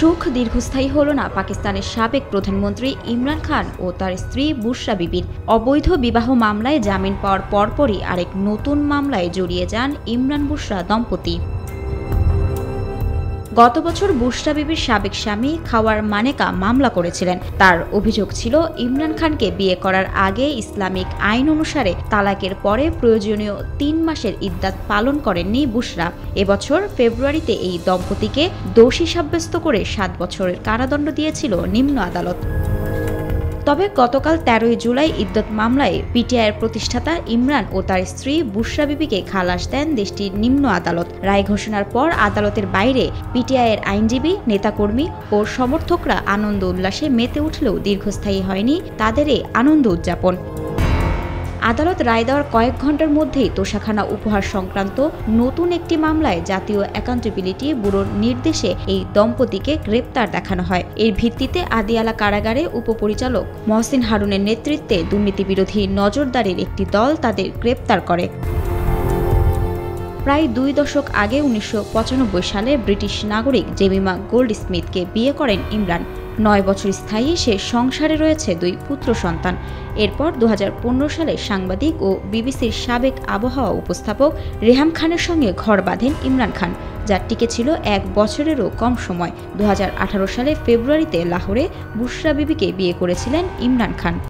সুখ দীর্ঘস্থায়ী হলো না পাকিস্তানের সাবেক প্রধানমন্ত্রী ইমরান খান ও তার স্ত্রী বুশরা বিবির। অবৈধ বিবাহ মামলায় জামিন পাওয়ার পরপরই আরেক নতুন মামলায় জড়িয়ে যান ইমরান বুশরা দম্পতি। গত বছর বুশরা বিবির সাবেক স্বামী খাওয়ার মানেকা মামলা করেছিলেন। তার অভিযোগ ছিল ইমরান খানকে বিয়ে করার আগে ইসলামিক আইন অনুসারে তালাকের পরে প্রয়োজনীয় ৩ মাসের ইদ্দাত পালন করেননি বুশরা। এবছর ফেব্রুয়ারিতে এই দম্পতিকে দোষী সাব্যস্ত করে ৭ বছরের কারাদণ্ড দিয়েছিল নিম্ন আদালত। তবে গতকাল ১৩ জুলাই ইদ্দত মামলায় পিটিআইয়ের প্রতিষ্ঠাতা ইমরান ও তার স্ত্রী বুশরা বিবিকে খালাস দেন দেশটির নিম্ন আদালত। রায় ঘোষণার পর আদালতের বাইরে পিটিআইয়ের আইনজীবী, নেতাকর্মী ও সমর্থকরা আনন্দ উল্লাসে মেতে উঠলেও দীর্ঘস্থায়ী হয়নি তাদের এই আনন্দ উদযাপন। আদালত রায় দেওয়ার কয়েক ঘন্টার মধ্যেই তোষাখানা উপহার সংক্রান্ত নতুন একটি মামলায় জাতীয় অ্যাকাউন্টেবিলিটি ব্যুরোর নির্দেশে এই দম্পতিকে গ্রেপ্তার দেখানো হয়। এর ভিত্তিতে আদিয়ালা কারাগারে উপপরিচালক মহসিন হারুনের নেতৃত্বে দুর্নীতিবিরোধী নজরদারির একটি দল তাদের গ্রেপ্তার করে। প্রায় ২ দশক আগে ১৯৯৫ সালে ব্রিটিশ নাগরিক জেমিমা গোল্ডস্মিথকে বিয়ে করেন ইমরান। ৯ বছর স্থায়ী সে সংসারে রয়েছে ২ পুত্র সন্তান। এরপর ২০১৫ সালে সাংবাদিক ও বিবিসির সাবেক আবহাওয়া উপস্থাপক রেহাম খানের সঙ্গে ঘর বাঁধেন ইমরান খান, যা টিকে ছিল ১ বছরেরও কম সময়। ২০১৮ সালে ফেব্রুয়ারিতে লাহোরে বুশরা বিবিকে বিয়ে করেছিলেন ইমরান খান।